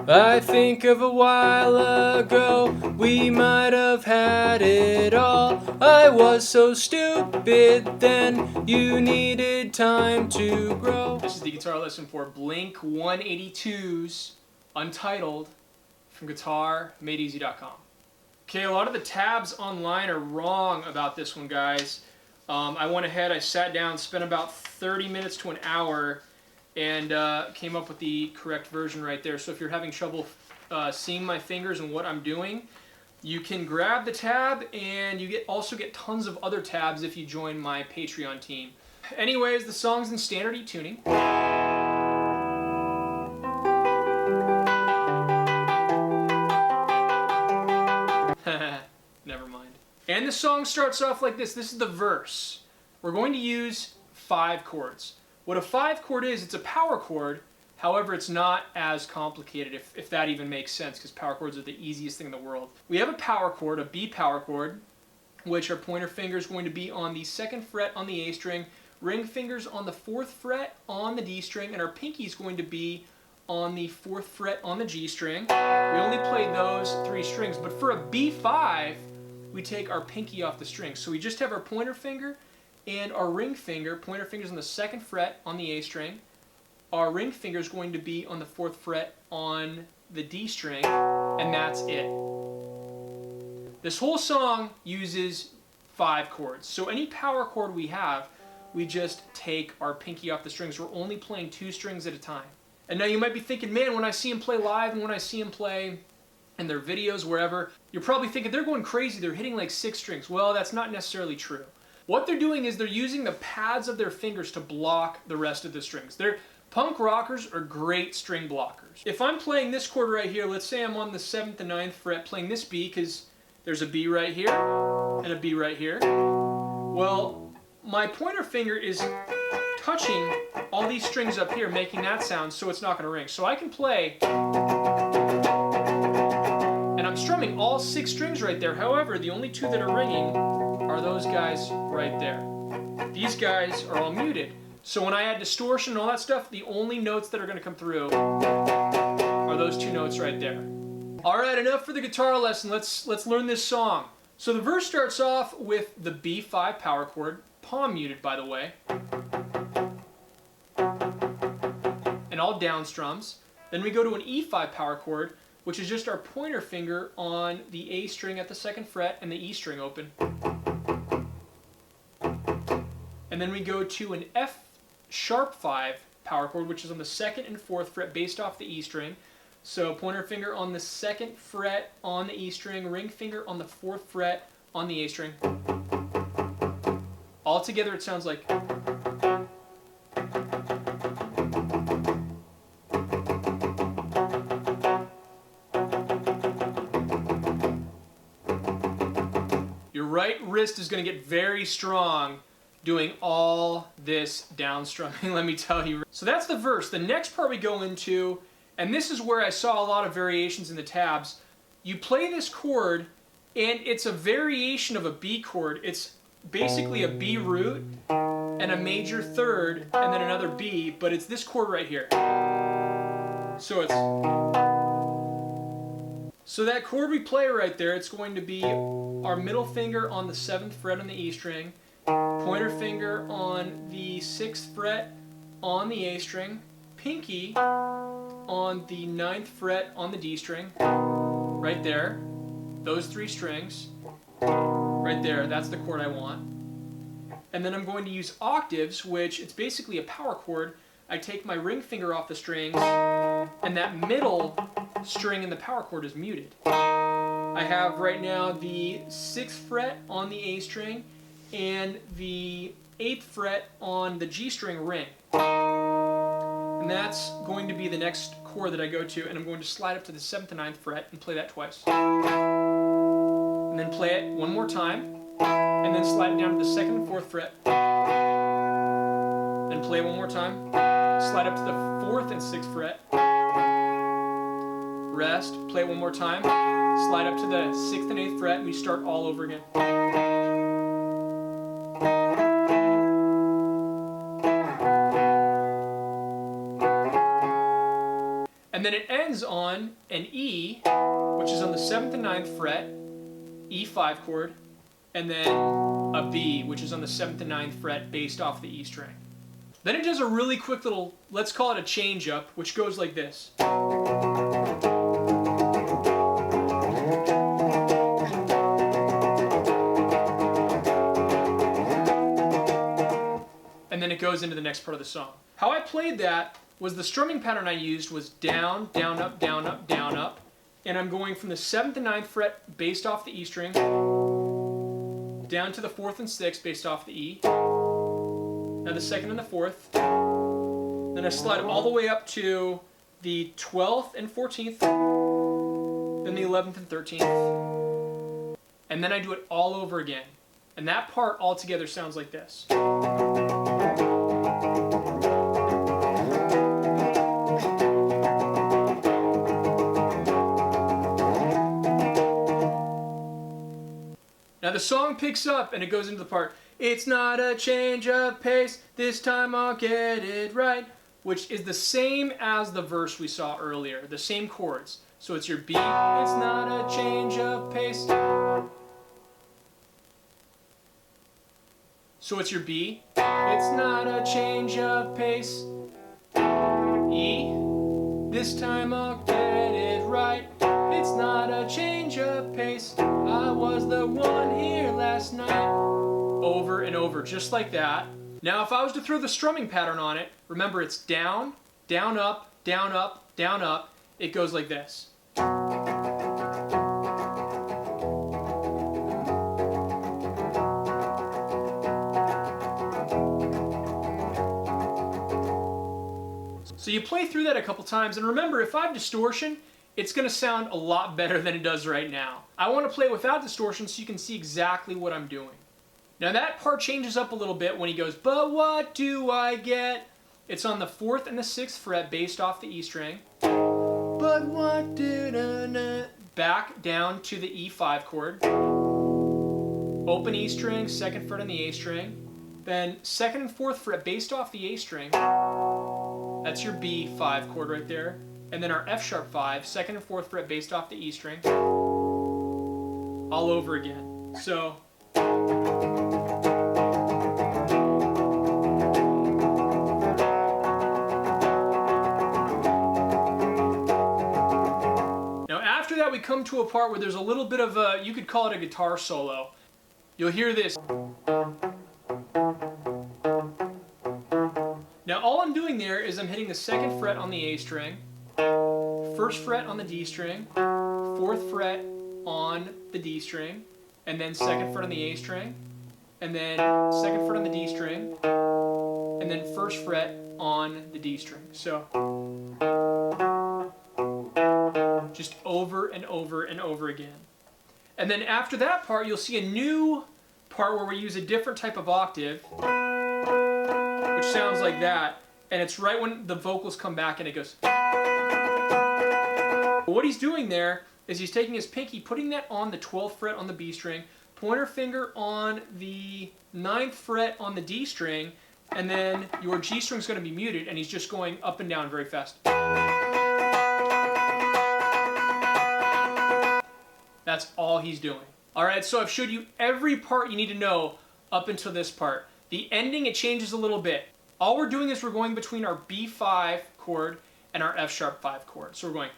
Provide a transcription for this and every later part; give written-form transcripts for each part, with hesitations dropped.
I think of a while ago, we might have had it all. I was so stupid then, you needed time to grow. This is the guitar lesson for Blink 182's Untitled from GuitarMadeEZ.com. Okay, a lot of the tabs online are wrong about this one, guys. I went ahead, I sat down, spent about 30 minutes to an hour, and came up with the correct version right there. So if you're having trouble seeing my fingers and what I'm doing, you can grab the tab, and you also get tons of other tabs if you join my Patreon team. Anyways, the song's in standard E tuning. Never mind. And the song starts off like this. This is the verse. We're going to use 5 chords. What a 5 chord is, it's a power chord. However, it's not as complicated, if that even makes sense, because power chords are the easiest thing in the world. We have a power chord, a B power chord, which our pointer finger is going to be on the 2nd fret on the A string, ring fingers on the 4th fret on the D string, and our pinky is going to be on the 4th fret on the G string. We only played those 3 strings, but for a B5, we take our pinky off the string. So we just have our pointer finger and our ring finger. Pointer finger's on the 2nd fret on the A string. Our ring finger is going to be on the 4th fret on the D string, and that's it. This whole song uses 5 chords. So any power chord we have, we just take our pinky off the strings. We're only playing 2 strings at a time. And now you might be thinking, man, when I see him play live and when I see him play in their videos, wherever, you're probably thinking they're going crazy, they're hitting like 6 strings. Well, that's not necessarily true. What they're doing is they're using the pads of their fingers to block the rest of the strings. Punk rockers are great string blockers. If I'm playing this chord right here, let's say I'm on the 7th and 9th fret playing this B, because there's a B right here and a B right here. Well, my pointer finger is touching all these strings up here, making that sound, so it's not going to ring. So I can play, and I'm strumming all 6 strings right there. However, the only 2 that are ringing are those guys right there. These guys are all muted. So when I add distortion and all that stuff, the only notes that are going to come through are those 2 notes right there. Alright, enough for the guitar lesson. Let's learn this song. So the verse starts off with the B5 power chord, palm muted by the way, and all down strums. Then we go to an E5 power chord, which is just our pointer finger on the A string at the 2nd fret and the E string open. And then we go to an F sharp 5 power chord, which is on the 2nd and 4th fret based off the E string. So pointer finger on the 2nd fret on the E string, ring finger on the 4th fret on the A string. All together it sounds like. Your right wrist is going to get very strong doing all this down strumming, let me tell you. So that's the verse. The next part we go into, and this is where I saw a lot of variations in the tabs. You play this chord, and it's a variation of a B chord. It's basically a B root and a major 3rd and then another B, but it's this chord right here. So that chord we play right there, it's going to be our middle finger on the 7th fret on the E string, pointer finger on the 6th fret on the A string, pinky on the 9th fret on the D string, right there, those 3 strings, right there, that's the chord I want. And then I'm going to use octaves, which it's basically a power chord. I take my ring finger off the strings, and that middle string in the power chord is muted. I have right now the 6th fret on the A string, and the 8th fret on the G string ring. And that's going to be the next chord that I go to, and I'm going to slide up to the 7th and 9th fret and play that twice. And then play it one more time, and then slide it down to the 2nd and 4th fret. Then play it one more time, slide up to the 4th and 6th fret. Rest, play it one more time, slide up to the 6th and 8th fret, and we start all over again. And then it ends on an E, which is on the 7th and 9th fret, E5 chord, and then a B, which is on the 7th and 9th fret based off the E string. Then it does a really quick little, let's call it a change up, which goes like this. And then it goes into the next part of the song. How I played that was the strumming pattern I used was down, down, up, down, up, down, up. And I'm going from the 7th and 9th fret based off the E string, down to the 4th and 6th based off the E, now the 2nd and the 4th, then I slide all the way up to the 12th and 14th, then the 11th and 13th, and then I do it all over again. And that part altogether sounds like this. Now the song picks up and it goes into the part, it's not a change of pace, this time I'll get it right, which is the same as the verse we saw earlier, the same chords. So it's your B, it's not a change of pace. So it's your B, it's not a change of pace. E, this time I'll get it right. It's not a change of pace. I was the one here last night. Over and over, just like that. Now if I was to throw the strumming pattern on it, remember it's down, down, up, down, up, down, up. It goes like this. So you play through that a couple times, and remember, if I have distortion, it's going to sound a lot better than it does right now. I want to play without distortion so you can see exactly what I'm doing. Now that part changes up a little bit when he goes, but what do I get? It's on the 4th and the 6th fret based off the E string. But what did I... Back down to the E5 chord. Open E string, 2nd fret on the A string. Then 2nd and 4th fret based off the A string. That's your B5 chord right there. And then our F sharp 5, 2nd and 4th fret based off the E string. All over again. So. Now after that we come to a part where there's a little bit of a, you could call it a guitar solo. You'll hear this. Now all I'm doing there is I'm hitting the 2nd fret on the A string, 1st fret on the D string, 4th fret on the D string, and then 2nd fret on the A string, and then 2nd fret on the D string, and then 1st fret on the D string. So just over and over and over again. And then after that part you'll see a new part where we use a different type of octave, which sounds like that, and it's right when the vocals come back and it goes. What he's doing there is he's taking his pinky, putting that on the 12th fret on the B string, pointer finger on the 9th fret on the D string, and then your G string is going to be muted, and he's just going up and down very fast. That's all he's doing. Alright, so I've showed you every part you need to know up until this part. The ending, it changes a little bit. All we're doing is we're going between our B5 chord and our F sharp 5 chord. So we're going.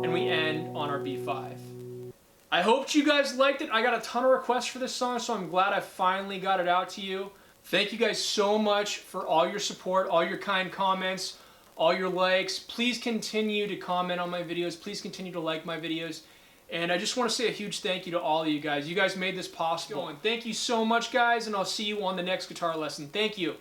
And we end on our B5. I hope you guys liked it. I got a ton of requests for this song, so I'm glad I finally got it out to you. Thank you guys so much for all your support, all your kind comments, all your likes. Please continue to comment on my videos. Please continue to like my videos. And I just want to say a huge thank you to all of you guys. You guys made this possible. And thank you so much, guys, and I'll see you on the next guitar lesson. Thank you.